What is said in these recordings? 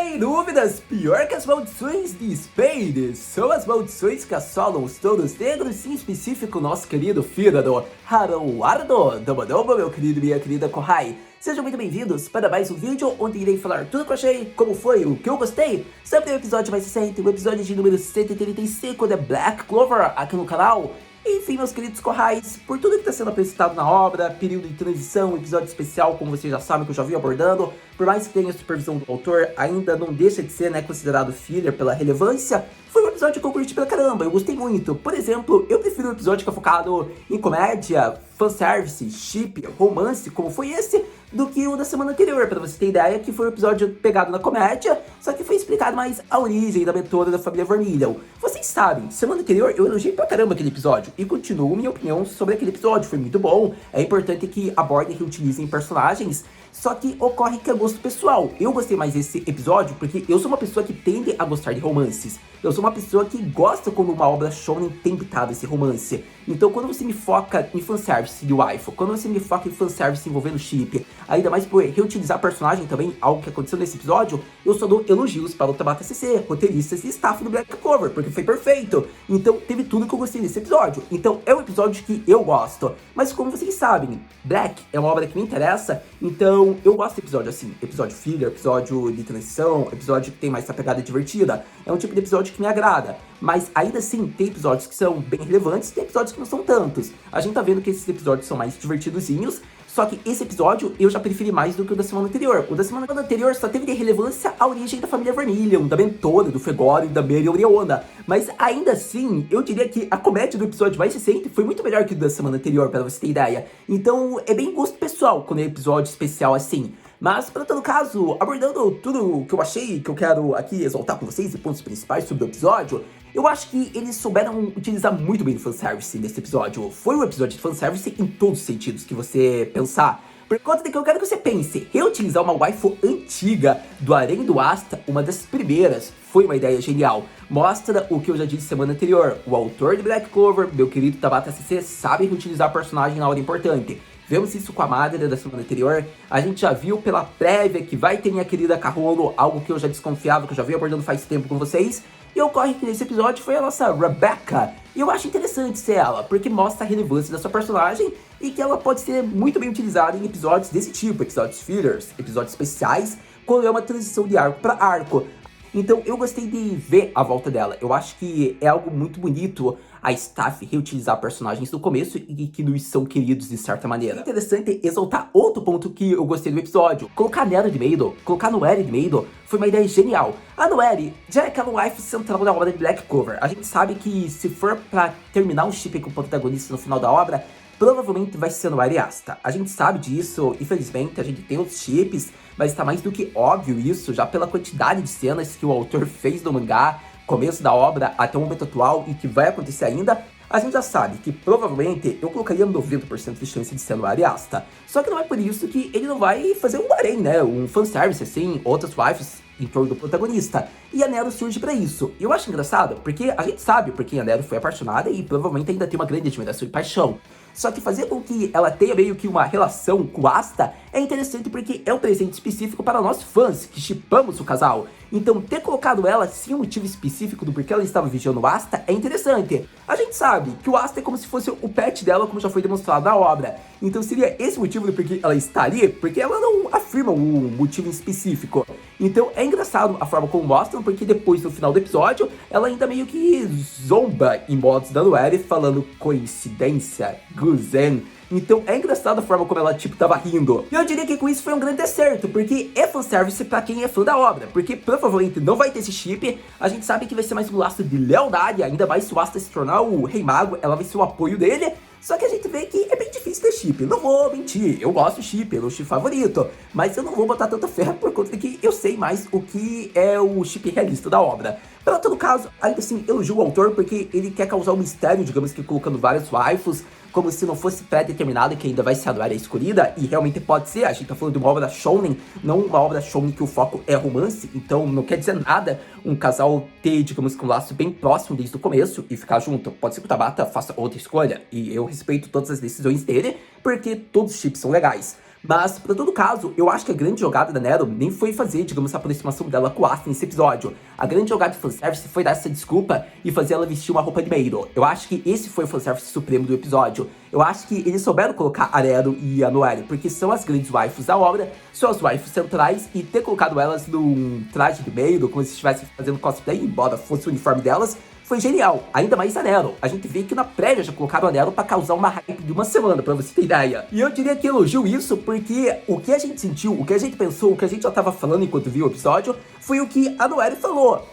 Sem dúvidas, pior que as maldições de Spade são as maldições que assolam os touros negros, em específico nosso querido Fígado, Haruardo. Domo, meu querido e minha querida Kohai. Sejam muito bem-vindos para mais um vídeo onde irei falar tudo que eu achei, como foi, o que eu gostei, sobre o episódio mais recente, o episódio de número 135 da Black Clover aqui no canal. Enfim, meus queridos Kohais, por tudo que está sendo apresentado na obra, período de transição, episódio especial, como vocês já sabem que eu já vi abordando, por mais que tenha a supervisão do autor, ainda não deixa de ser, considerado filler pela relevância, foi um episódio que eu curti pra caramba, eu gostei muito. Por exemplo, eu prefiro um episódio que é focado em comédia, fanservice, chip, romance, como foi esse, do que o da semana anterior, pra você ter ideia, que foi um episódio pegado na comédia, só que foi explicado mais a origem da mentora da família Vermilion. Vocês sabem, semana anterior eu elogiei pra caramba aquele episódio, e continuo minha opinião sobre aquele episódio, foi muito bom, é importante que abordem e reutilizem personagens, só que ocorre que é gosto pessoal. Eu gostei mais desse episódio porque eu sou uma pessoa que tende a gostar de romances. Eu sou uma pessoa que gosta quando uma obra shonen tem ditado esse romance. Então quando você me foca em fanservice de waifu, quando você me foca em fanservice envolvendo chip, ainda mais por reutilizar personagem também, algo que aconteceu nesse episódio, eu só dou elogios para o Tabata CC, roteiristas e staff do Black Clover, porque foi perfeito. Então teve tudo que eu gostei desse episódio. Então é um episódio que eu gosto. Mas como vocês sabem, Black é uma obra que me interessa, então eu gosto de episódio assim, episódio filler, episódio de transição, episódio que tem mais essa pegada divertida. É um tipo de episódio que me agrada, mas ainda assim tem episódios que são bem relevantes, tem episódios que não são tantos. A gente tá vendo que esses episódios são mais divertidozinhos, só que esse episódio eu já preferi mais do que o da semana anterior. O da semana anterior só teve de relevância a origem da família Vermilion, da mentora, do Fegoro e da Mereoriona. Mas ainda assim, eu diria que a comédia do episódio mais recente foi muito melhor que o da semana anterior, pra você ter ideia. Então é bem gosto pessoal quando é episódio especial assim. Mas, para todo caso, abordando tudo que eu achei, que eu quero aqui exaltar com vocês e pontos principais sobre o episódio, eu acho que eles souberam utilizar muito bem o fanservice nesse episódio. Foi um episódio de fanservice em todos os sentidos que você pensar. Por conta de que eu quero que você pense, reutilizar uma waifu antiga do Harém do Asta, uma das primeiras, foi uma ideia genial. Mostra o que eu já disse semana anterior, o autor de Black Clover, meu querido Tabata CC, sabe reutilizar personagem na hora importante. Vemos isso com a Madara da semana anterior, a gente já viu pela prévia que vai ter minha querida Carolo, algo que eu já desconfiava, que eu já venho abordando faz tempo com vocês, e ocorre que nesse episódio foi a nossa Rebecca, e eu acho interessante ser ela, porque mostra a relevância da sua personagem e que ela pode ser muito bem utilizada em episódios desse tipo, episódios fillers, episódios especiais, quando é uma transição de arco para arco. Então eu gostei de ver a volta dela, eu acho que é algo muito bonito a staff reutilizar personagens do começo e que nos são queridos de certa maneira. É interessante exaltar outro ponto que eu gostei do episódio, colocar a Nero de Meido, colocar a Noelle de Meido, foi uma ideia genial. A Noelle já é aquela wife central da obra de Black Clover, a gente sabe que se for pra terminar um chip com o protagonista no final da obra, provavelmente vai ser Noelle e Asta. A gente sabe disso, infelizmente a gente tem outros chips, mas tá mais do que óbvio isso, já pela quantidade de cenas que o autor fez no mangá, começo da obra até o momento atual e que vai acontecer ainda, a gente já sabe que provavelmente eu colocaria 90% de chance de ser no Asta. Só que não é por isso que ele não vai fazer um harém, um fanservice assim, outras wives em torno do protagonista. E a Nero surge pra isso. E eu acho engraçado, porque a gente sabe por quem a Nero foi apaixonada e provavelmente ainda tem uma grande admiração e paixão. Só que fazer com que ela tenha meio que uma relação com o Asta é interessante porque é um presente específico para nós fãs que shippamos o casal. Então ter colocado ela sem um motivo específico do porquê ela estava vigiando o Asta é interessante. A gente sabe que o Asta é como se fosse o pet dela, como já foi demonstrado na obra. Então seria esse motivo do porquê ela está ali, porque ela não afirma um motivo específico. Então é engraçado a forma como mostram, porque depois no final do episódio, ela ainda meio que zomba em modos da Noelle, falando coincidência, Guzen. Então é engraçado a forma como ela, tava rindo. E eu diria que com isso foi um grande acerto, porque é fanservice pra quem é fã da obra, porque provavelmente não vai ter esse chip, a gente sabe que vai ser mais um laço de lealdade, ainda mais se o Asta se tornar o Rei Mago, ela vai ser o apoio dele, só que a gente vê que é bem difícil ter chip, não vou mentir, eu gosto do chip, é o meu chip favorito, mas eu não vou botar tanta fé por conta de que eu sei mais o que é o chip realista da obra. Para todo caso, ainda assim, elogio o autor porque ele quer causar um mistério, digamos que colocando vários waifus, como se não fosse pré-determinado que ainda vai ser a Noelle escolhida, e realmente pode ser, a gente tá falando de uma obra shonen, não uma obra shonen que o foco é romance, então não quer dizer nada um casal ter, digamos que um laço bem próximo desde o começo e ficar junto. Pode ser que o Tabata faça outra escolha, e eu respeito todas as decisões dele, porque todos os chips são legais. Mas, pra todo caso, eu acho que a grande jogada da Nero nem foi fazer, digamos, a aproximação dela com o Asta nesse episódio. A grande jogada de fanservice foi dar essa desculpa e fazer ela vestir uma roupa de maid. Eu acho que esse foi o fanservice supremo do episódio. Eu acho que eles souberam colocar a Nero e a Noelle, porque são as grandes waifus da obra, são as waifus centrais, e ter colocado elas num traje de maid, como se estivessem fazendo cosplay, embora fosse o uniforme delas, foi genial, ainda mais a Nero. A gente vê que na prévia já colocaram a Nero pra causar uma hype de uma semana, pra você ter ideia. E eu diria que elogio isso porque o que a gente sentiu, o que a gente pensou, o que a gente já tava falando enquanto viu o episódio, foi o que a Noelle falou.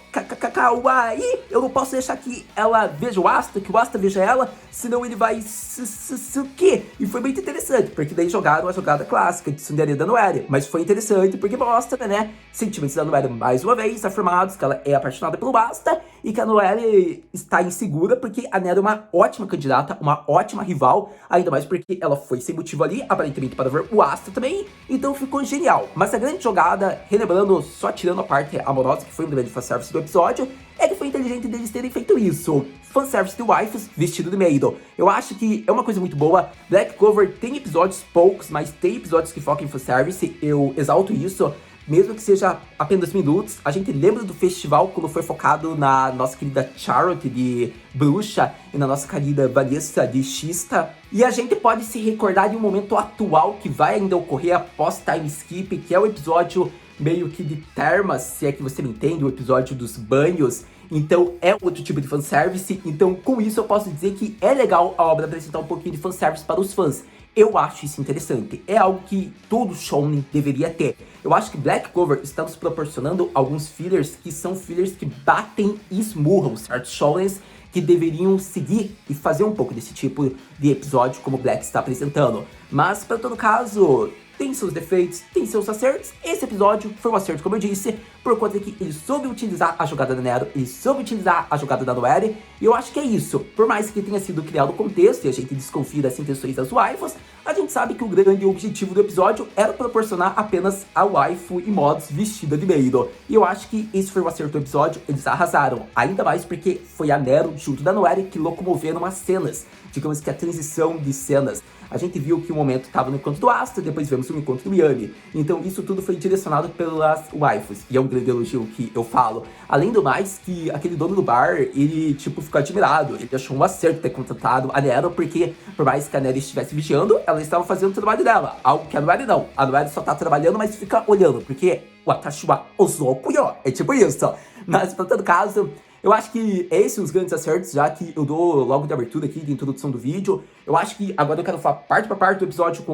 Kawaii, eu não posso deixar que ela veja o Asta, que o Asta veja ela, senão ele vai o quê? E foi muito interessante, porque daí jogaram a jogada clássica de tsundere da Noelle, mas foi interessante porque mostra, né, sentimentos da Noelle mais uma vez afirmados, que ela é apaixonada pelo Asta, e que a Noelle está insegura porque a Nero é uma ótima candidata, uma ótima rival, ainda mais porque ela foi sem motivo ali, aparentemente para ver o Asta também, então ficou genial. Mas a grande jogada, relembrando, só tirando a parte amorosa, que foi um grande fanservice do episódio, é que foi inteligente deles terem feito isso. Fanservice de waifus vestido de maid. Eu acho que é uma coisa muito boa. Black Clover tem episódios poucos, mas tem episódios que focam em fanservice. Eu exalto isso, mesmo que seja apenas minutos. A gente lembra do festival quando foi focado na nossa querida Charlotte de bruxa e na nossa querida Vanessa de Xista. E a gente pode se recordar de um momento atual que vai ainda ocorrer após time skip, que é o episódio meio que de termas, se é que você me entende, o episódio dos banhos. Então é outro tipo de fanservice. Então com isso eu posso dizer que é legal a obra apresentar um pouquinho de fanservice para os fãs. Eu acho isso interessante. É algo que todo shounen deveria ter. Eu acho que Black Clover está nos proporcionando alguns fillers que são fillers que batem e esmurram certos shounens que deveriam seguir e fazer um pouco desse tipo de episódio como Black está apresentando. Mas para todo caso, tem seus defeitos, tem seus acertos. Esse episódio foi um acerto, como eu disse, por conta que ele soube utilizar a jogada da Nero, ele soube utilizar a jogada da Noelle, e eu acho que é isso. Por mais que tenha sido criado o contexto e a gente desconfie das intenções das waifus, a gente sabe que o grande objetivo do episódio era proporcionar apenas a waifu em modos vestida de maid. E eu acho que esse foi o acerto do episódio, eles arrasaram. Ainda mais porque foi a Nero junto da Noelle que locomoveram as cenas, digamos que a transição de cenas. A gente viu que o momento estava no encontro do Asta, depois vemos o encontro do Yami. Então isso tudo foi direcionado pelas waifus, e é um grande elogio que eu falo. Além do mais, que aquele dono do bar, ele tipo ficou admirado, ele achou um acerto ter contratado a Nero, porque por mais que a Nero estivesse vigiando, ela estava fazendo o trabalho dela, algo que a Noelle não. A Noelle só tá trabalhando, mas fica olhando, porque o Atashi wa Ozoku yo, é tipo isso. Mas, por todo caso, eu acho que esses são os grandes acertos, já que eu dou logo de abertura aqui, de introdução do vídeo. Eu acho que agora eu quero falar parte por parte do episódio,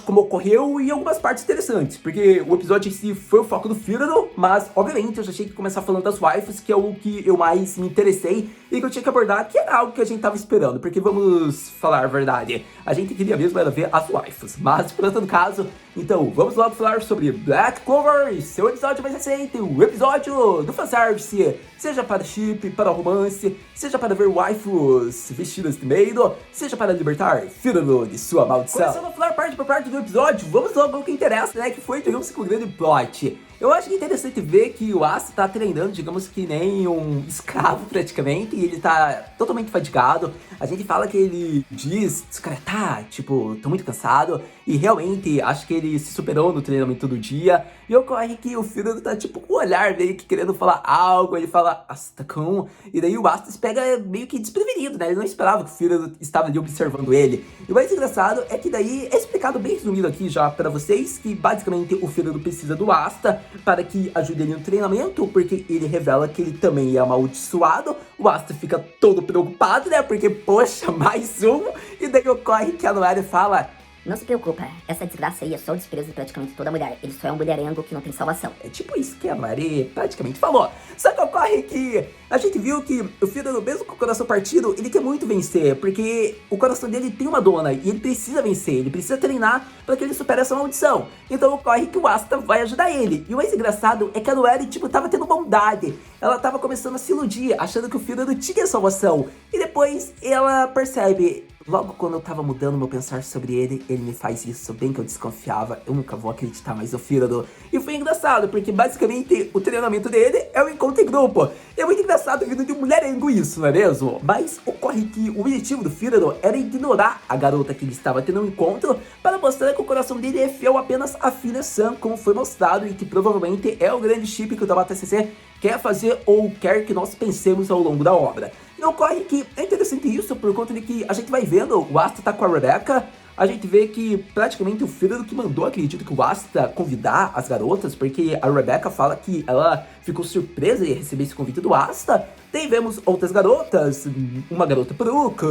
como ocorreu e algumas partes interessantes. Porque o episódio em si foi o foco do Fígaro, mas obviamente eu já tinha que começar falando das waifus, que é o que eu mais me interessei e que eu tinha que abordar, que era algo que a gente tava esperando. Porque vamos falar a verdade, a gente queria mesmo era ver as waifus. Mas, por todo caso, então vamos logo falar sobre Black Clover, seu episódio mais recente, o episódio do fanservice. Seja para chip, para romance, seja para ver waifus vestidas de maid, seja para libertar Fígaro de sua maldição. Começando a falar parte por parte do episódio, vamos logo ao que interessa, né? Que foi, digamos, com o grande plot. Eu acho que é interessante ver que o Asta tá treinando, digamos que nem um escravo praticamente, e ele tá totalmente fadigado. A gente fala que ele diz, cara, tá, tipo, tô muito cansado, e realmente acho que ele se superou no treinamento do dia. E ocorre que o Fígaro tá tipo com o olhar meio que querendo falar algo, ele fala Asta-kun, e daí o Asta se pega meio que desprevenido, né? Ele não esperava que o Fígaro estava ali observando ele. E o mais engraçado é que daí é explicado bem resumido aqui já pra vocês, que basicamente o Fígaro precisa do Asta para que ajude ele no treinamento, porque ele revela que ele também é amaldiçoado. O Asta fica todo preocupado, né? Porque, poxa, mais um. E daí ocorre que a Noelle fala: não se preocupa, essa desgraça aí é só o desprezo de praticamente toda mulher. Ele só é um mulherengo que não tem salvação. É tipo isso que a Mari praticamente falou. Só que ocorre que a gente viu que o Fígaro, mesmo com o coração partido, ele quer muito vencer, porque o coração dele tem uma dona e ele precisa vencer, ele precisa treinar para que ele supere essa maldição. Então ocorre que o Asta vai ajudar ele. E o mais engraçado é que a Noelle, tipo, tava tendo bondade. Ela tava começando a se iludir, achando que o Fígaro tinha salvação. E depois ela percebe: logo quando eu tava mudando meu pensar sobre ele, ele me faz isso, bem que eu desconfiava, eu nunca vou acreditar mais no Firano. E foi engraçado, porque basicamente o treinamento dele é o encontro em grupo. É muito engraçado vindo de um mulherengo isso, não é mesmo? Mas ocorre que o objetivo do Firano era ignorar a garota que ele estava tendo um encontro para mostrar que o coração dele é fiel apenas à filha Sam, como foi mostrado, e que provavelmente é o grande chip que o Tabata CC quer fazer ou quer que nós pensemos ao longo da obra. E ocorre que é interessante isso por conta de que a gente vai vendo o Asta tá com a Rebecca, a gente vê que praticamente o Firano que mandou, acredito que o Asta convidar as garotas, porque a Rebecca fala que ela ficou surpresa em receber esse convite do Asta. Daí vemos outras garotas, uma garota pro Luke,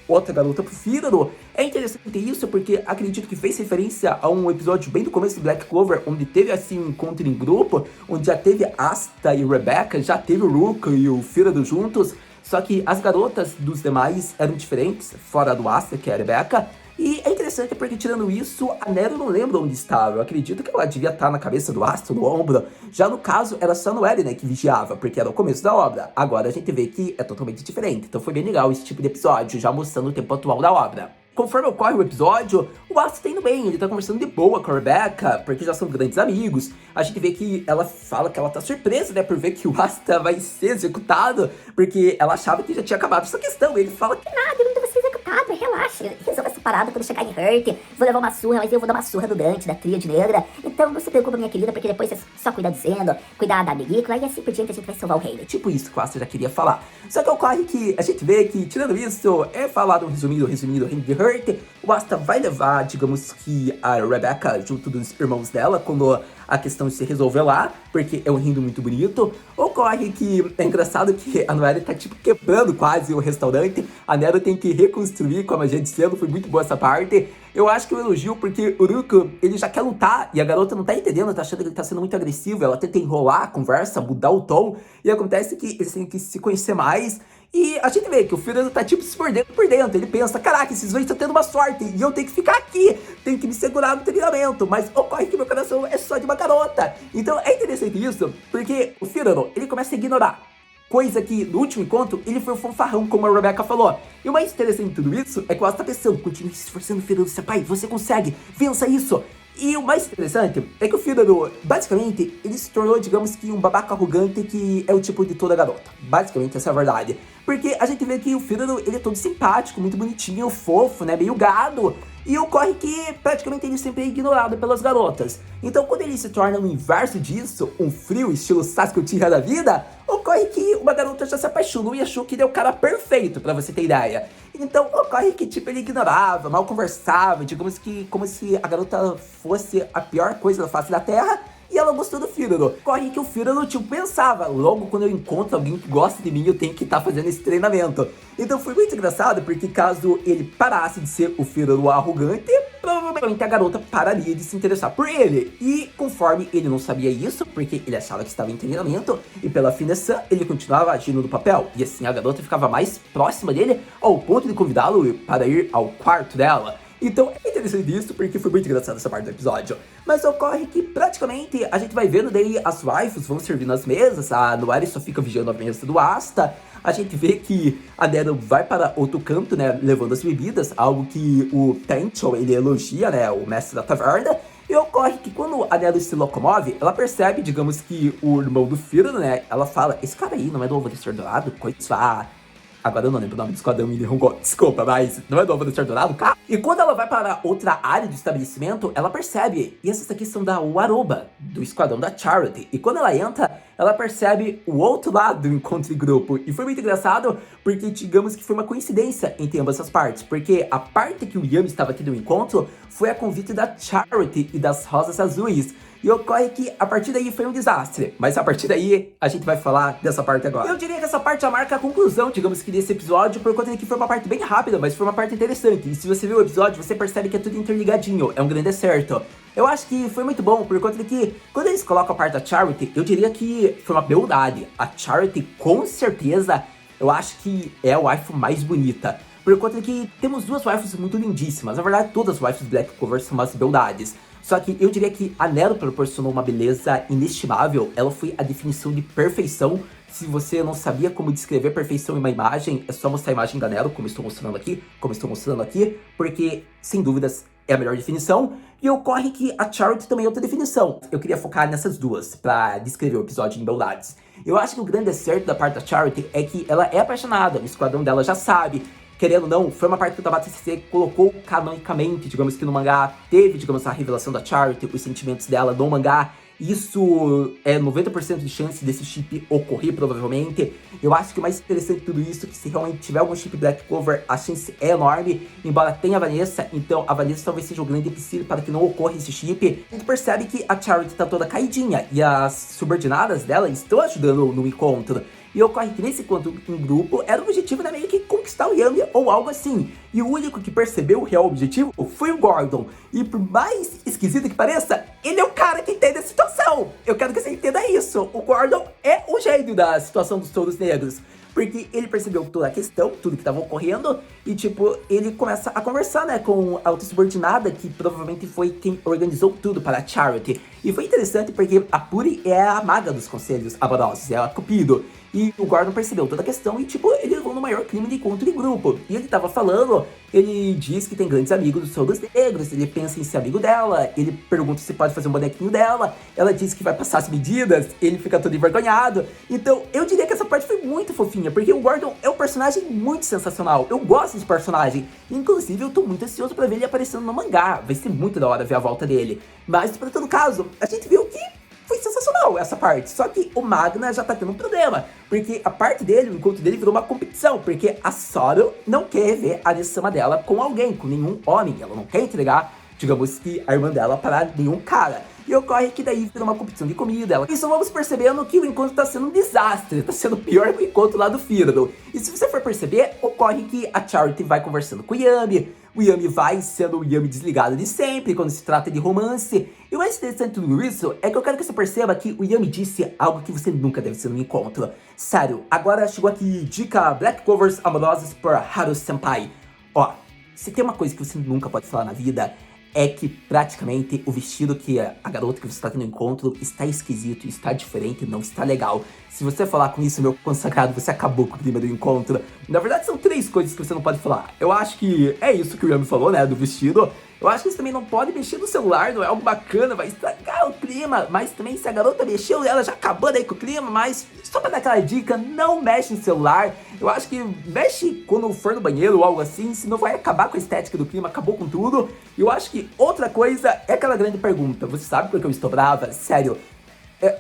outra garota pro Firano. É interessante isso porque acredito que fez referência a um episódio bem do começo do Black Clover, onde teve assim um encontro em grupo, onde já teve Asta e Rebecca, já teve o Luke e o Firano juntos, só que as garotas dos demais eram diferentes, fora do Asta, que é a Rebecca. E é interessante porque, tirando isso, a Nero não lembra onde estava. Eu acredito que ela devia estar na cabeça do Asta, no ombro. Já no caso, era só a Noelle, né, que vigiava, porque era o começo da obra. Agora a gente vê que é totalmente diferente. Então foi bem legal esse tipo de episódio, já mostrando o tempo atual da obra. Conforme ocorre o episódio, o Asta tá indo bem, ele tá conversando de boa com a Rebecca, porque já são grandes amigos. A gente vê que ela fala que ela tá surpresa, né, por ver que o Asta vai ser executado, porque ela achava que já tinha acabado essa questão. Ele fala que Nada, eu não vou ser executado, relaxa. Resolva essa parada quando chegar em Hurt. Vou levar uma surra, mas eu vou dar uma surra do Dante, da Tríade Negra. Então não se preocupa, minha querida, porque depois você só cuida do Zeno, cuidar da Amigícola, e assim por diante a gente vai salvar o reino. tipo isso que o Asta já queria falar. Só que ocorre que a gente vê que, tirando isso, é falado um resumido reino de Hurt. O Asta vai levar, digamos que, a Rebecca junto dos irmãos dela, quando a questão se resolver lá, porque é um reino muito bonito. Ocorre que é engraçado que a Noelle tá tipo quebrando quase o restaurante. A Nero tem que reconstruir com a magia de selo, foi muito boa essa parte. Eu acho que eu elogio porque o Ruko, ele já quer lutar e a garota não tá entendendo, tá achando que ele tá sendo muito agressivo. Ela tenta enrolar a conversa, mudar o tom, e acontece que eles têm que se conhecer mais. E a gente vê que o Firano tá tipo se mordendo por dentro. Ele pensa, caraca, esses dois estão tendo uma sorte e eu tenho que ficar aqui, tenho que me segurar no treinamento. Mas ocorre que meu coração é só de uma garota. Então é interessante isso, porque o Firano, ele começa a ignorar. Coisa que no último encontro ele foi o fanfarrão, como a Rebecca falou. E o mais interessante de tudo isso é que ela tá pensando, continue se esforçando, Firano, pai, você consegue, vença isso. E o mais interessante é que o Firano, basicamente, ele se tornou, digamos que, um babaca arrogante que é o tipo de toda garota. Basicamente, essa é a verdade. Porque a gente vê que o Firano, ele é todo simpático, muito bonitinho, fofo, né, meio gado. E ocorre que, praticamente, ele sempre é ignorado pelas garotas. Então, quando ele se torna o inverso disso, um frio estilo Sasuke Uchiha da vida, ocorre que uma garota já se apaixonou e achou que ele é o cara perfeito, pra você ter ideia. Então, ocorre que, tipo, ele ignorava, mal conversava, digamos que como se a garota fosse a pior coisa da face da Terra, e ela gostou do Firano. Ocorre que o Firano, tipo, pensava, logo quando eu encontro alguém que gosta de mim, eu tenho que estar fazendo esse treinamento. Então foi muito engraçado, porque caso ele parasse de ser o Firano arrogante, provavelmente a garota pararia de se interessar por ele. E conforme ele não sabia isso, porque ele achava que estava em treinamento, e pela Finesan, ele continuava agindo no papel. E assim a garota ficava mais próxima dele, ao ponto de convidá-lo para ir ao quarto dela. Então é interessante isso, porque foi muito engraçado essa parte do episódio. Mas ocorre que praticamente a gente vai vendo daí as waifus vão servindo as mesas, a Noelle só fica vigiando a mesa do Asta. A gente vê que a Nero vai para outro canto, né, levando as bebidas, algo que o Tencho, ele elogia, né, o mestre da taverna. E ocorre que quando a Nero se locomove, ela percebe, digamos que o irmão do Firano, né, ela fala, esse cara aí não é do Alvorecer Dourado? Coitado. Agora eu não lembro o nome do esquadrão Minihongo, desculpa, mas não é do Alvorecer Dourado, cara? E quando ela vai para outra área do estabelecimento, ela percebe, e essas aqui são da Waroba, do esquadrão da Charity. E quando ela entra, ela percebe o outro lado do encontro de grupo. E foi muito engraçado, porque digamos que foi uma coincidência entre ambas as partes. Porque a parte que o Yami estava tendo o encontro foi a convite da Charity e das Rosas Azuis. E ocorre que a partir daí foi um desastre. Mas a partir daí a gente vai falar dessa parte agora. Eu diria que essa parte já marca a conclusão, digamos que desse episódio, por conta de que foi uma parte bem rápida, mas foi uma parte interessante. E se você viu o episódio, você percebe que é tudo interligadinho, é um grande acerto. Eu acho que foi muito bom, por conta de que quando eles colocam a parte da Charity, eu diria que foi uma beldade. A Charity, com certeza, eu acho que é a waifu mais bonita. Por conta de que temos duas waifus muito lindíssimas. Na verdade, todas as waifus Black Clover são umas beldades. Só que eu diria que a Nero proporcionou uma beleza inestimável. Ela foi a definição de perfeição Se você não sabia como descrever perfeição em uma imagem, é só mostrar a imagem da Nero, como estou mostrando aqui, porque, sem dúvidas, é a melhor definição. E ocorre que a Charity também é outra definição. Eu queria focar nessas duas, pra descrever o episódio em beldades. Eu acho que o grande acerto da parte da Charity é que ela é apaixonada, o esquadrão dela já sabe. Querendo ou não, foi uma parte que o Tabata CC colocou canonicamente, digamos que no mangá teve, digamos, a revelação da Charity, os sentimentos dela no mangá. Isso é 90% de chance desse chip ocorrer, provavelmente. Eu acho que o mais interessante de tudo isso é que se realmente tiver algum chip Black Clover, a chance é enorme. Embora tenha a Vanessa, então a Vanessa talvez seja o grande empecilho para que não ocorra esse chip. A gente percebe que a Charity tá toda caidinha e as subordinadas dela estão ajudando no encontro. E ocorre que nesse encontro em grupo era o objetivo, né, meio que conquistar o Yami ou algo assim. E o único que percebeu o real objetivo foi o Gordon. E por mais esquisito que pareça, ele é o cara que entende a situação. Eu quero que você entenda isso. O Gordon é o gênio da situação dos touros negros. Porque ele percebeu toda a questão, tudo que estava ocorrendo, e tipo, ele começa a conversar, né, com a outra subordinada, que provavelmente foi quem organizou tudo para a Charity. E foi interessante porque a Puri é a maga dos conselhos amorosos, é a Cupido. E o Gordon percebeu toda a questão e, tipo, ele levou no maior crime de encontro de grupo. E ele tava falando, ele diz que tem grandes amigos dos Soldos Negros, ele pensa em ser amigo dela, ele pergunta se pode fazer um bonequinho dela, ela diz que vai passar as medidas, ele fica todo envergonhado. Então, eu diria que essa parte foi muito fofinha, porque o Gordon é um personagem muito sensacional. Eu gosto desse personagem. Inclusive, eu tô muito ansioso pra ver ele aparecendo no mangá. Vai ser muito da hora ver a volta dele. Mas, pra todo caso, a gente viu que foi sensacional essa parte, só que o Magna já tá tendo um problema, porque a parte dele, o encontro dele virou uma competição, porque a Soro não quer ver a Nessama dela com alguém, com nenhum homem, ela não quer entregar, digamos que, a irmã dela para nenhum cara. E ocorre que daí vira uma competição de comida. Isso vamos percebendo que o encontro tá sendo um desastre, tá sendo pior que o encontro lá do Firado. E se você for perceber, ocorre que a Charity vai conversando com o Yami, vai sendo o Yami desligado de sempre quando se trata de romance. E o mais interessante de tudo isso é que eu quero que você perceba que o Yami disse algo que você nunca deve ser no encontro. Sério, agora chegou aqui dica Black Clovers amorosas por Haru Senpai. Ó, se tem uma coisa que você nunca pode falar na vida, é que praticamente o vestido que a garota que você está tendo encontro está esquisito, está diferente, não está legal. Se você falar com isso, meu consagrado, você acabou com o clima do encontro. Na verdade, são 3 coisas que você não pode falar. Eu acho que é isso que o Yami falou, né, do vestido. Eu acho que você também não pode mexer no celular, não é algo bacana, vai estragar o clima. Mas também, se a garota mexeu, ela já acabou daí com o clima. Mas só pra dar aquela dica, não mexe no celular. Eu acho que mexe quando for no banheiro ou algo assim, senão vai acabar com a estética do clima, acabou com tudo. E eu acho que outra coisa é aquela grande pergunta. Você sabe por que eu estou brava? Sério.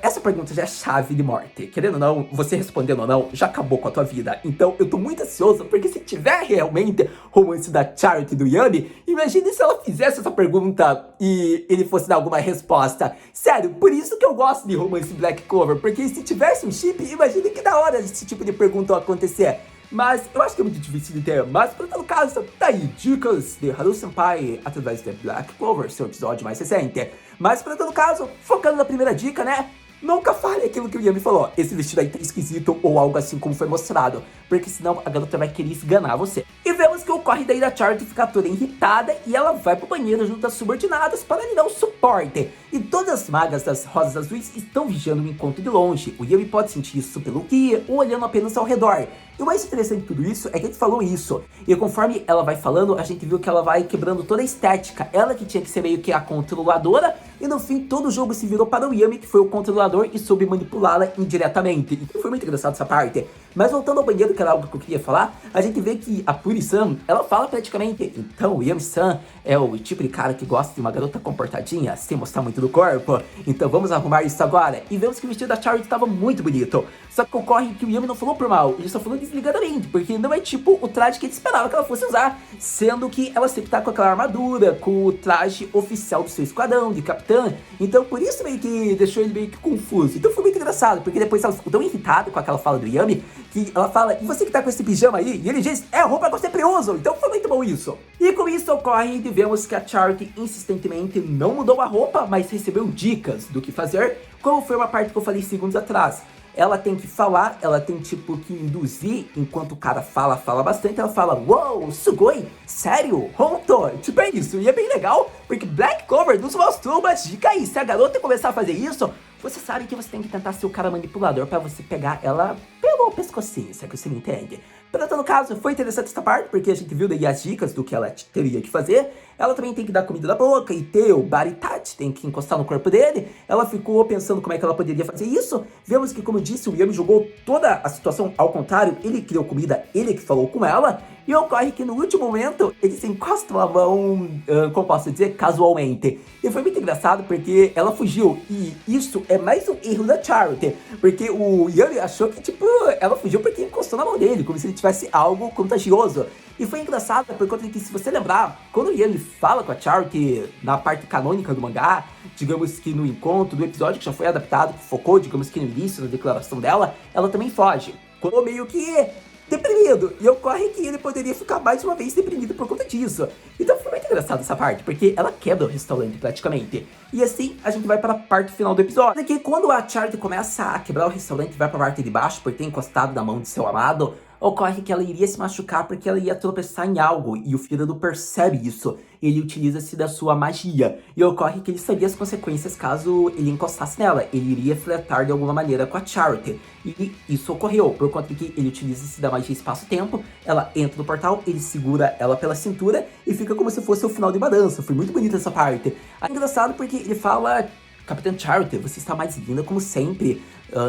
Essa pergunta já é chave de morte. Querendo ou não, você respondendo ou não, já acabou com a tua vida. Então eu tô muito ansioso, porque se tiver realmente romance da Charity e do Yami, imagine se ela fizesse essa pergunta e ele fosse dar alguma resposta. Sério, por isso que eu gosto de romance Black Clover, porque se tivesse um chip, imagine que da hora esse tipo de pergunta acontecer. Mas eu acho que é muito difícil de ter. Mas, por todo caso, tá aí dicas de Haru Senpai através de Black Clover, seu episódio mais recente. Mas, por todo caso, focando na primeira dica, né? Nunca fale aquilo que o Yami falou. Esse vestido aí tá esquisito ou algo assim como foi mostrado. Porque senão a garota vai querer esganar você. E vemos que ocorre daí da Charity ficar toda irritada e ela vai pro banheiro junto às subordinadas para lhe dar um suporte. E todas as magas das rosas azuis estão vigiando o encontro de longe. O Yami pode sentir isso pelo guia ou olhando apenas ao redor. E o mais interessante de tudo isso é que ele falou isso. E conforme ela vai falando, a gente viu que ela vai quebrando toda a estética. Ela que tinha que ser meio que a controladora. E no fim, todo o jogo se virou para o Yami, que foi o controlador, e soube manipulá-la indiretamente. E foi muito engraçado essa parte. Mas voltando ao banheiro, que era algo que eu queria falar, a gente vê que a Puri-san, ela fala praticamente, então o Yami-san é o tipo de cara que gosta de uma garota comportadinha, sem mostrar muito do corpo. Então vamos arrumar isso agora. E vemos que o vestido da Charity estava muito bonito. Só que ocorre que o Yami não falou por mal, ele só falou desligadamente, porque não é tipo o traje que ele esperava que ela fosse usar. Sendo que ela sempre tá com aquela armadura, com o traje oficial do seu esquadrão, de capitã. Então por isso meio que deixou ele meio que confuso. Então foi muito engraçado, porque depois ela ficou tão irritada com aquela fala do Yami, que ela fala, e você que tá com esse pijama aí? E ele diz, é a roupa que eu sempre uso. Então foi muito bom isso. E com isso ocorre e vemos que a Charity insistentemente não mudou a roupa, mas recebeu dicas do que fazer, como foi uma parte que eu falei segundos atrás. Ela tem que falar, ela tem tipo que induzir, enquanto o cara fala bastante, ela fala, uou, sugoi, sério, honto, tipo é isso, e é bem legal, porque Black Clover nos mostrou uma dica aí, se a garota começar a fazer isso, você sabe que você tem que tentar ser o cara manipulador pra você pegar ela pelo pescocinho, se é que você me entende. Portanto, no caso, foi interessante essa parte, porque a gente viu daí as dicas do que ela teria que fazer. Ela também tem que dar comida na boca e ter o body touch, tem que encostar no corpo dele. Ela ficou pensando como é que ela poderia fazer isso. Vemos que, como eu disse, o Yami jogou toda a situação ao contrário. Ele criou comida, ele que falou com ela. E ocorre que no último momento, eles encostam a mão, como posso dizer, casualmente. E foi muito engraçado porque ela fugiu. E isso é mais um erro da Charity. Porque o Yami achou que, tipo, ela fugiu porque encostou na mão dele, como se ele tivesse algo contagioso. E foi engraçado por conta de que, se você lembrar, quando o Yami fala com a Charity na parte canônica do mangá, digamos que no encontro do episódio que já foi adaptado, que focou, digamos que no início, na declaração dela, ela também foge. Ficou meio que deprimido, e ocorre que ele poderia ficar mais uma vez deprimido por conta disso. Então foi muito engraçado essa parte, porque ela quebra o restaurante praticamente. E assim a gente vai para a parte final do episódio. Porque quando a Charity começa a quebrar o restaurante e vai para a parte de baixo por ter encostado na mão de seu amado, ocorre que ela iria se machucar porque ela ia tropeçar em algo, e o Fígado percebe isso. Ele utiliza-se da sua magia, e ocorre que ele sabia as consequências caso ele encostasse nela. Ele iria flertar de alguma maneira com a Charity, e isso ocorreu, por conta de que ele utiliza-se da magia espaço-tempo. Ela entra no portal, ele segura ela pela cintura, e fica como se fosse o final de uma dança. Foi muito bonita essa parte. É engraçado porque ele fala: Capitã Charity, você está mais linda como sempre.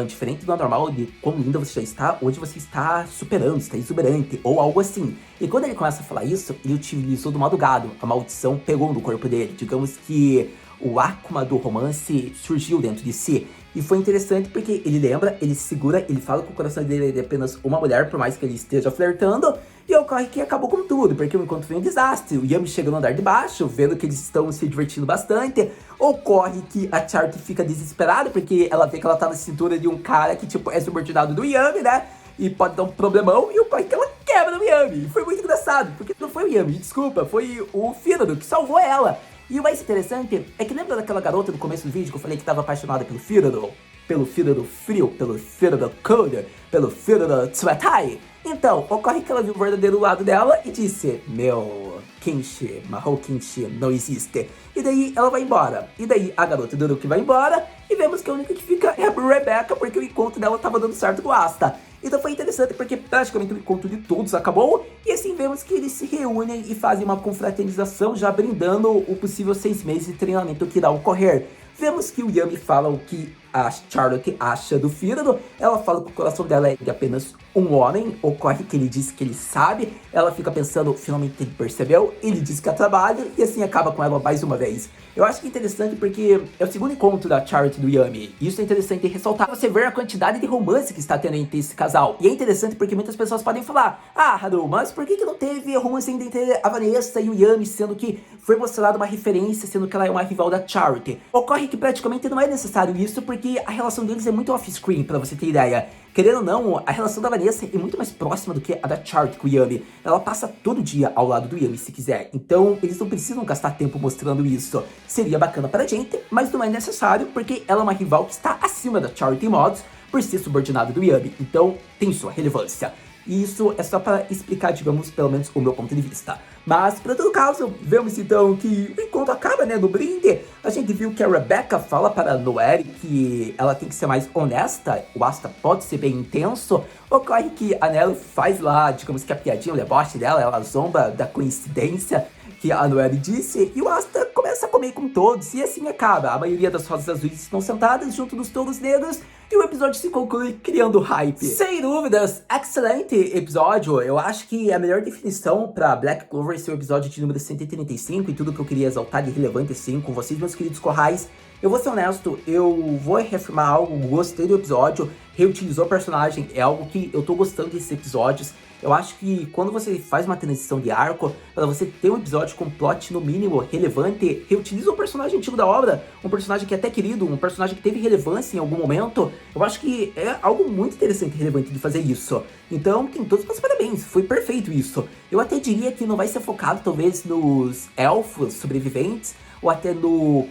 Diferente do normal, de quão linda você já está, hoje você está superando, está exuberante, ou algo assim. E quando ele começa a falar isso, ele utilizou do modo gado. A maldição pegou no corpo dele. Digamos que o Akuma do romance surgiu dentro de si. E foi interessante porque ele lembra, ele segura, ele fala que o coração dele é de apenas uma mulher, por mais que ele esteja flertando. E ocorre que acabou com tudo, porque o encontro foi um desastre. O Yami chega no andar de baixo, vendo que eles estão se divertindo bastante. Ocorre que a Charity fica desesperada, porque ela vê que ela tá na cintura de um cara que, tipo, é subordinado do Yami, né? E pode dar um problemão, e ocorre que ela quebra o Yami. Foi muito engraçado, porque não foi o Yami, desculpa, foi o Fígado que salvou ela. E o mais interessante é que lembra daquela garota no começo do vídeo que eu falei que estava apaixonada pelo Fígado? Pelo Fígado frio, pelo Fígado cold, pelo Fígado Tsuetai? Então, ocorre que ela viu o verdadeiro lado dela e disse: meu Kenshi, Mahou Kenshi não existe. E daí ela vai embora. E daí a garota do Uruki vai embora, e vemos que a única que fica é a Rebecca, porque o encontro dela tava dando certo com o Asta. Então foi interessante porque praticamente o encontro de todos acabou, e assim vemos que eles se reúnem e fazem uma confraternização, já brindando o possível 6 meses de treinamento que irá ocorrer. Vemos que o Yami fala o que a Charlotte acha do Fígado. Ela fala que o coração dela é de apenas um homem. Ocorre que ele diz que ele sabe. Ela fica pensando, finalmente ele percebeu. Ele diz que é trabalho, e assim acaba com ela mais uma vez. Eu acho que é interessante porque é o segundo encontro da Charity e do Yami. Isso é interessante ressaltar. Você vê a quantidade de romance que está tendo entre esse casal. E é interessante porque muitas pessoas podem falar: ah, Haru, mas por que não teve romance ainda entre a Vanessa e o Yami, sendo que foi mostrada uma referência, sendo que ela é uma rival da Charity? Ocorre que praticamente não é necessário isso, porque a relação deles é muito off-screen, pra você ter ideia. Querendo ou não, a relação da Vanessa é muito mais próxima do que a da Charity com o Yami. Ela passa todo dia ao lado do Yami, se quiser. Então, eles não precisam gastar tempo mostrando isso. Seria bacana pra gente, mas não é necessário, porque ela é uma rival que está acima da Charity Mods, por ser subordinada do Yami. Então, tem sua relevância. E isso é só para explicar, digamos, pelo menos o meu ponto de vista. Mas, para todo caso, vemos então que o encontro acaba, né, no brinde. A gente viu que a Rebecca fala para a Noelle que ela tem que ser mais honesta. O Asta pode ser bem intenso. Ocorre que a Nelly faz lá, digamos que a piadinha, o deboche dela, ela zomba da coincidência que a Noelle disse, e o Asta começa a comer com todos, e assim acaba. A maioria das rosas azuis estão sentadas junto dos touros negros, e o episódio se conclui criando hype. Sem dúvidas, excelente episódio. Eu acho que a melhor definição para Black Clover ser o episódio de número 135, e tudo que eu queria exaltar de relevante assim com vocês, meus queridos corrais. Eu vou ser honesto, eu vou reafirmar algo, gostei do episódio, reutilizou o personagem, é algo que eu tô gostando desses episódios. Eu acho que quando você faz uma transição de arco, para você ter um episódio com plot no mínimo relevante, reutiliza um personagem antigo da obra, um personagem que é até querido, um personagem que teve relevância em algum momento. Eu acho que é algo muito interessante e relevante de fazer isso. Então, tem todos os meus parabéns, foi perfeito isso. Eu até diria que não vai ser focado talvez nos elfos sobreviventes, ou até no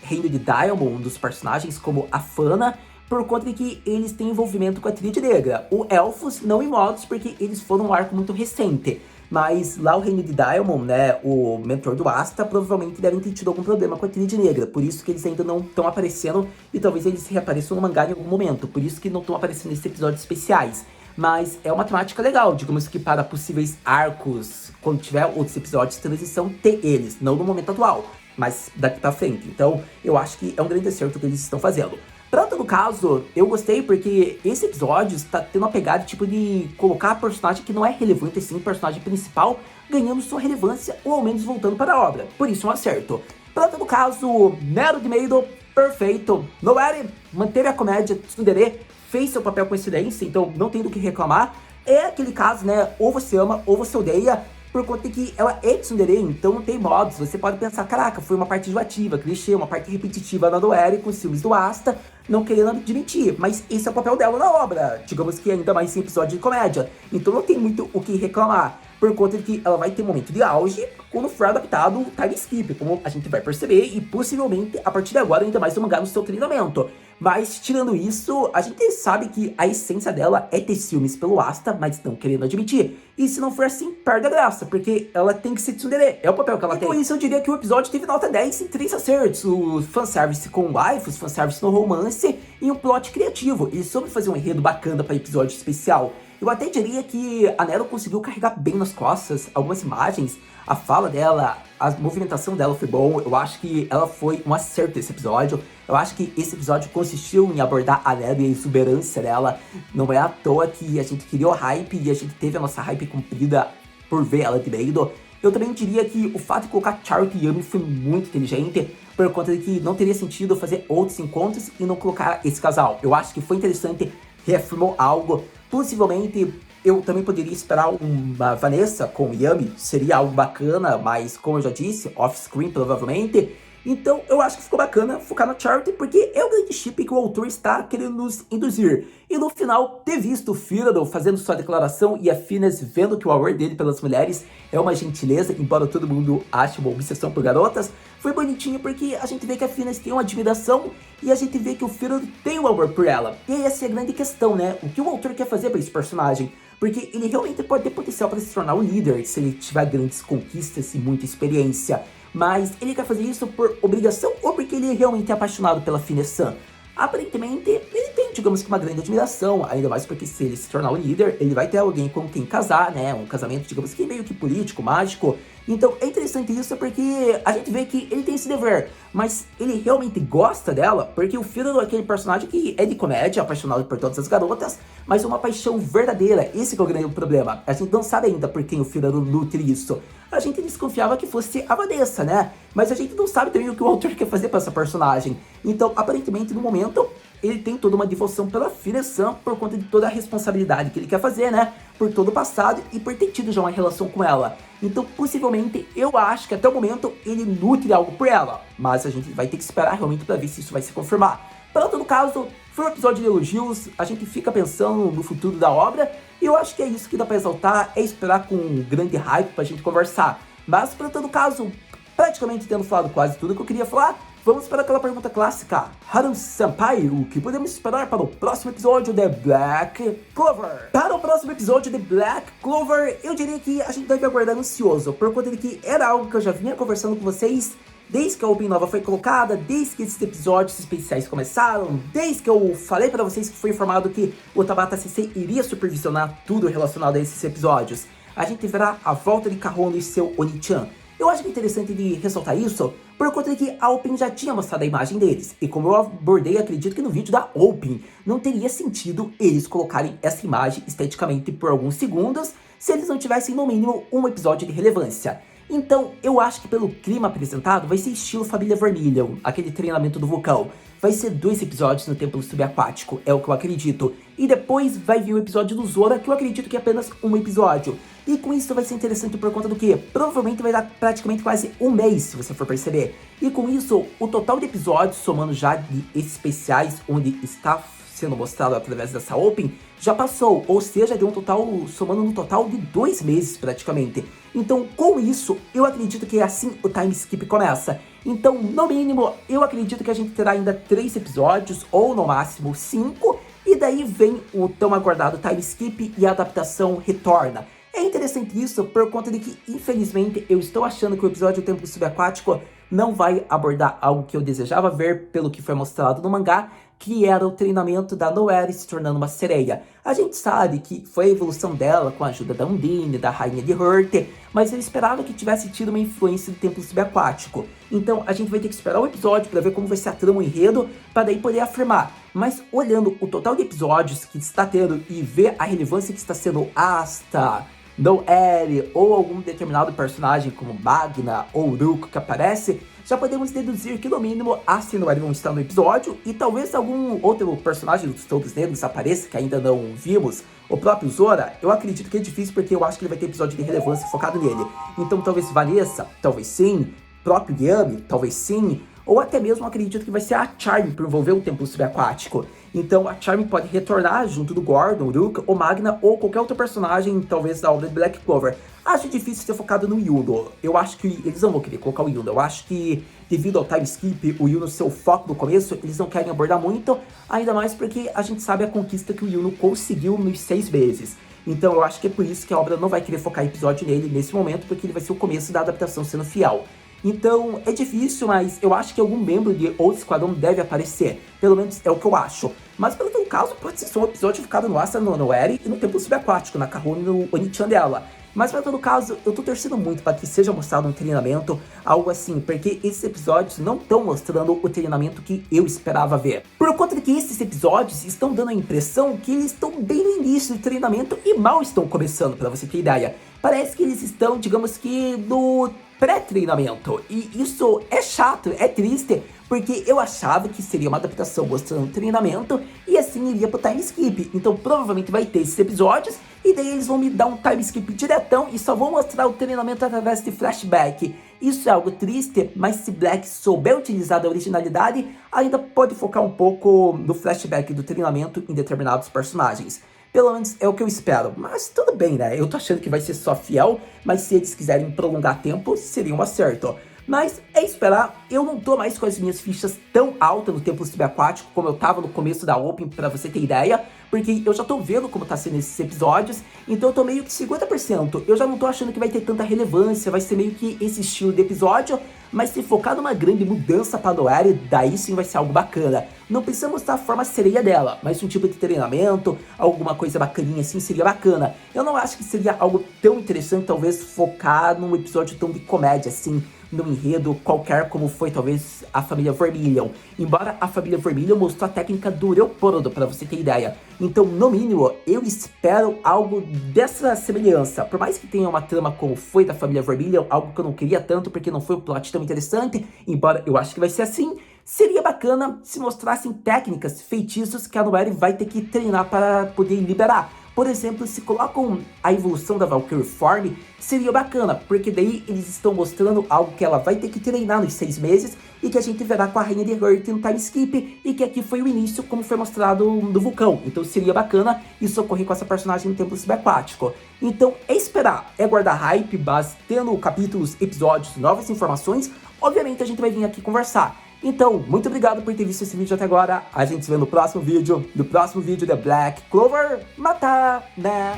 reino de Diamond, dos personagens como a Fana, por conta de que eles têm envolvimento com a Tríade Negra. O Elfos não em modos, porque eles foram um arco muito recente. Mas lá o Reino de Diamond, né, o mentor do Asta, provavelmente devem ter tido algum problema com a Tríade Negra. Por isso que eles ainda não estão aparecendo e talvez eles reapareçam no mangá em algum momento. Por isso que não estão aparecendo nesses episódios especiais. Mas é uma temática legal, digamos que para possíveis arcos, quando tiver outros episódios de transição, ter eles, não no momento atual, mas daqui pra frente. Então, eu acho que é um grande acerto que eles estão fazendo. Pra todo caso, eu gostei porque esse episódio está tendo uma pegada tipo de colocar a personagem que não é relevante, assim, personagem principal, ganhando sua relevância ou ao menos voltando para a obra. Por isso, um acerto. Pra todo caso, Nero de Meido, perfeito. Noelle manteve a comédia tsundere, fez seu papel com excelência, então não tem do que reclamar. É aquele caso, né, ou você ama ou você odeia, por conta de que ela é tsundere, então não tem modos. Você pode pensar, caraca, foi uma parte enjoativa, clichê, uma parte repetitiva da Noelle com os filmes do Asta, não querendo admitir, mas esse é o papel dela na obra, digamos que ainda mais em episódio de comédia, então não tem muito o que reclamar, por conta de que ela vai ter um momento de auge quando for adaptado o time skip, como a gente vai perceber, e possivelmente a partir de agora ainda mais no mangá no seu treinamento. Mas tirando isso, a gente sabe que a essência dela é ter ciúmes pelo Asta, mas não querendo admitir. E se não for assim, perde a graça, porque ela tem que ser tsundere, é o papel que ela tem. Com isso eu diria que o episódio teve nota 10 e 3 acertos, o fanservice com waifus, fanservice no romance e um plot criativo. E soube fazer um enredo bacana para episódio especial. Eu até diria que a Nero conseguiu carregar bem nas costas algumas imagens, a fala dela, a movimentação dela foi bom, eu acho que ela foi um acerto esse episódio. Eu acho que esse episódio consistiu em abordar a Nero e a exuberância dela. Não é à toa que a gente criou hype e a gente teve a nossa hype cumprida por ver ela de Meido. Eu também diria que o fato de colocar Charlotte e Yami foi muito inteligente, por conta de que não teria sentido fazer outros encontros e não colocar esse casal. Eu acho que foi interessante, reafirmou algo. Possivelmente eu também poderia esperar uma Vanessa com Yami, seria algo bacana, mas como eu já disse, off-screen provavelmente. Então eu acho que ficou bacana focar no Charlotte, porque é o grande chip que o autor está querendo nos induzir. E no final, ter visto o Firado fazendo sua declaração e a Phineas vendo que o amor dele pelas mulheres é uma gentileza, embora todo mundo ache uma obsessão por garotas, foi bonitinho porque a gente vê que a Phineas tem uma admiração e a gente vê que o Firado tem um amor por ela. E essa é a grande questão, né? O que o autor quer fazer para esse personagem? Porque ele realmente pode ter potencial para se tornar um líder se ele tiver grandes conquistas e muita experiência. Mas ele quer fazer isso por obrigação ou porque ele realmente é apaixonado pela Phineas-san? Aparentemente, ele tem, digamos que uma grande admiração, ainda mais porque se ele se tornar um líder, ele vai ter alguém com quem casar, né? Um casamento, digamos que meio que político, mágico. Então é interessante isso porque a gente vê que ele tem esse dever, mas ele realmente gosta dela, porque o Firado é aquele personagem que é de comédia, apaixonado por todas as garotas, mas uma paixão verdadeira. Esse que é o grande problema. A gente não sabe ainda por quem o Firado nutre isso. A gente desconfiava que fosse a Vanessa, né? Mas a gente não sabe também o que o autor quer fazer para essa personagem. Então, aparentemente, no momento, ele tem toda uma devoção pela Phineas-san por conta de toda a responsabilidade que ele quer fazer, né? Por todo o passado e por ter tido já uma relação com ela. Então, possivelmente, eu acho que até o momento ele nutre algo por ela. Mas a gente vai ter que esperar realmente para ver se isso vai se confirmar. Para todo caso, foi um episódio de elogios, a gente fica pensando no futuro da obra, e eu acho que é isso que dá para exaltar, é esperar com um grande hype pra gente conversar. Mas, para todo caso, praticamente tendo falado quase tudo que eu queria falar, vamos para aquela pergunta clássica. Haru-senpai, o que podemos esperar para o próximo episódio de Black Clover? Para o próximo episódio de Black Clover, eu diria que a gente deve aguardar ansioso, por conta de que era algo que eu já vinha conversando com vocês, desde que a Open Nova foi colocada, desde que esses episódios especiais começaram, desde que eu falei pra vocês que foi informado que o Tabata Sensei iria supervisionar tudo relacionado a esses episódios. A gente verá a volta de Kahono e seu Oni-chan. Eu acho que é interessante de ressaltar isso, por conta de que a Open já tinha mostrado a imagem deles, e como eu abordei, acredito que no vídeo da Open, não teria sentido eles colocarem essa imagem esteticamente por alguns segundos, se eles não tivessem no mínimo um episódio de relevância. Então, eu acho que pelo clima apresentado, vai ser estilo Família Vermilion, aquele treinamento do vulcão. Vai ser 2 episódios no templo subaquático, é o que eu acredito. E depois vai vir o episódio do Zora, que eu acredito que é apenas um episódio. E com isso vai ser interessante por conta do que? Provavelmente vai dar praticamente quase um mês, se você for perceber. E com isso, o total de episódios, somando já de especiais, onde está sendo mostrado através dessa Open, já passou, ou seja, deu um total, somando no total de 2 meses praticamente. Então, com isso, eu acredito que assim o time skip começa. Então, no mínimo, eu acredito que a gente terá ainda 3 episódios, ou no máximo 5, e daí vem o tão aguardado time skip e a adaptação retorna. É interessante isso por conta de que, infelizmente, eu estou achando que o episódio do Templo Subaquático não vai abordar algo que eu desejava ver pelo que foi mostrado no mangá, que era o treinamento da Noelle se tornando uma sereia. A gente sabe que foi a evolução dela com a ajuda da Undine, da Rainha de Hearth, mas eu esperava que tivesse tido uma influência do Templo Subaquático. Então a gente vai ter que esperar o episódio para ver como vai ser a trama, o enredo, para daí poder afirmar. Mas olhando o total de episódios que está tendo e ver a relevância que está sendo Asta, Noelle ou algum determinado personagem como Magna ou Ruko que aparece, já podemos deduzir que no mínimo Asta e Noelle vão estar no episódio e talvez algum outro personagem dos Todos Negros apareça que ainda não vimos. O próprio Zora, eu acredito que é difícil porque eu acho que ele vai ter episódio de relevância focado nele. Então talvez Vanessa, talvez sim, próprio Yami, talvez sim, ou até mesmo acredito que vai ser a Charm por envolver o Templo Subaquático. Então a Charm pode retornar junto do Gordon, Ruka, ou Magna, ou qualquer outro personagem, talvez da obra de Black Clover. Acho difícil ser focado no Yuno. Eu acho que eles não vão querer colocar o Yuno. Eu acho que devido ao time skip, o Yuno ser o foco do começo, eles não querem abordar muito, ainda mais porque a gente sabe a conquista que o Yuno conseguiu nos 6 meses. Então eu acho que é por isso que a obra não vai querer focar episódio nele nesse momento, porque ele vai ser o começo da adaptação sendo fiel. Então é difícil, mas eu acho que algum membro de outro esquadrão deve aparecer. Pelo menos é o que eu acho. Mas pelo todo caso, pode ser só um episódio focado no Asta, no Noelle e no Templo Subaquático, na Kahune e no Onichan dela. Mas para todo caso, eu tô torcendo muito para que seja mostrado um treinamento, algo assim, porque esses episódios não estão mostrando o treinamento que eu esperava ver. Por conta de que esses episódios estão dando a impressão que eles estão bem no início do treinamento e mal estão começando, para você ter ideia. Parece que eles estão, digamos que, no pré-treinamento, e isso é chato, é triste, porque eu achava que seria uma adaptação mostrando treinamento e assim iria pro time skip. Então provavelmente vai ter esses episódios e daí eles vão me dar um time skip diretão e só vão mostrar o treinamento através de flashback. Isso é algo triste, mas se Black souber utilizar da originalidade, ainda pode focar um pouco no flashback do treinamento em determinados personagens. Pelo menos é o que eu espero, mas tudo bem, né? Eu tô achando que vai ser só fiel, mas se eles quiserem prolongar tempo, seria um acerto. Mas é esperar, eu não tô mais com as minhas fichas tão altas no Templo Subaquático como eu tava no começo da Open, pra você ter ideia, porque eu já tô vendo como tá sendo esses episódios, então eu tô meio que 50%. Eu já não tô achando que vai ter tanta relevância, vai ser meio que esse estilo de episódio, mas se focar numa grande mudança pra Noelle, daí sim vai ser algo bacana. Não precisa mostrar a forma sereia dela, mas um tipo de treinamento, alguma coisa bacaninha assim seria bacana. Eu não acho que seria algo tão interessante, talvez, focar num episódio tão de comédia assim, num enredo qualquer como foi talvez a família Vermilion. Embora a família Vermilion mostrou a técnica do Leopoldo, pra você ter ideia. Então, no mínimo, eu espero algo dessa semelhança. Por mais que tenha uma trama como foi da família Vermilion, algo que eu não queria tanto porque não foi um plot tão interessante, embora eu acho que vai ser assim, seria bacana se mostrassem técnicas, feitiços que a Noelle vai ter que treinar para poder liberar. Por exemplo, se colocam a evolução da Valkyrie Form, seria bacana, porque daí eles estão mostrando algo que ela vai ter que treinar nos 6 meses e que a gente verá com a Rainha de Hearth no time skip e que aqui foi o início, como foi mostrado no vulcão. Então seria bacana isso ocorrer com essa personagem no Templo Subaquático. Então é esperar, é guardar hype, mas tendo capítulos, episódios, novas informações, obviamente a gente vai vir aqui conversar. Então, muito obrigado por ter visto esse vídeo até agora. A gente se vê no próximo vídeo da Black Clover. Matar, né?